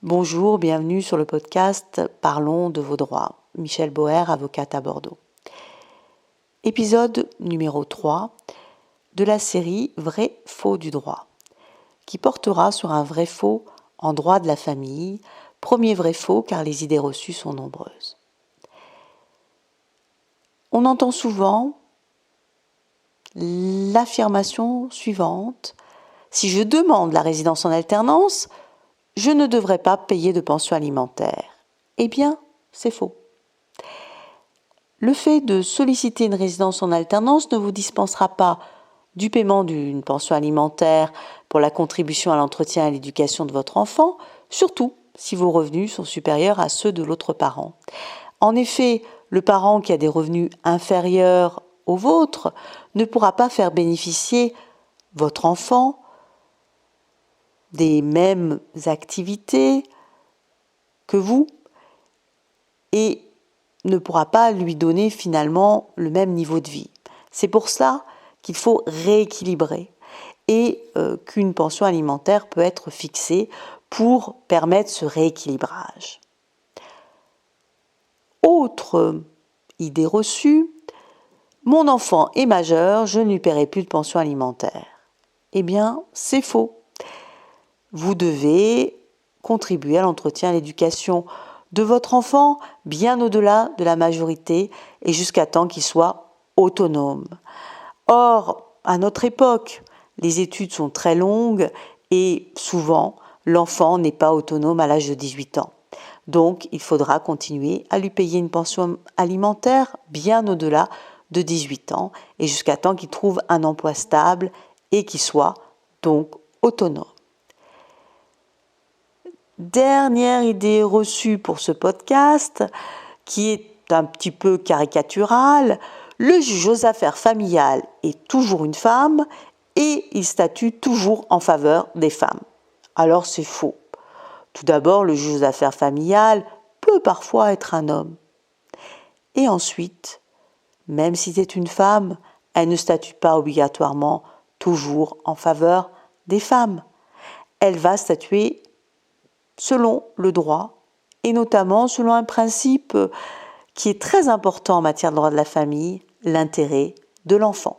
Bonjour, bienvenue sur le podcast Parlons de vos droits. Michèle Boer, avocate à Bordeaux. Épisode numéro 3 de la série Vrai-Faux du droit, qui portera sur un vrai-faux en droit de la famille, premier vrai-faux car les idées reçues sont nombreuses. On entend souvent l'affirmation suivante: si je demande la résidence en alternance, je ne devrais pas payer de pension alimentaire. Eh bien, c'est faux. Le fait de solliciter une résidence en alternance ne vous dispensera pas du paiement d'une pension alimentaire pour la contribution à l'entretien et à l'éducation de votre enfant, surtout si vos revenus sont supérieurs à ceux de l'autre parent. En effet, le parent qui a des revenus inférieurs aux vôtres ne pourra pas faire bénéficier votre enfant des mêmes activités que vous et ne pourra pas lui donner finalement le même niveau de vie. C'est pour ça qu'il faut rééquilibrer et qu'une pension alimentaire peut être fixée pour permettre ce rééquilibrage. Autre idée reçue, mon enfant est majeur, je ne lui paierai plus de pension alimentaire. Eh bien, c'est faux. Vous devez contribuer à l'entretien et à l'éducation de votre enfant bien au-delà de la majorité et jusqu'à temps qu'il soit autonome. Or, à notre époque, les études sont très longues et souvent, l'enfant n'est pas autonome à l'âge de 18 ans. Donc, il faudra continuer à lui payer une pension alimentaire bien au-delà de 18 ans et jusqu'à temps qu'il trouve un emploi stable et qu'il soit donc autonome. Dernière idée reçue pour ce podcast, qui est un petit peu caricaturale: le juge aux affaires familiales est toujours une femme et il statue toujours en faveur des femmes. Alors c'est faux. Tout d'abord, le juge aux affaires familiales peut parfois être un homme. Et ensuite, même si c'est une femme, elle ne statue pas obligatoirement toujours en faveur des femmes. Elle va statuer selon le droit, et notamment selon un principe qui est très important en matière de droit de la famille, l'intérêt de l'enfant.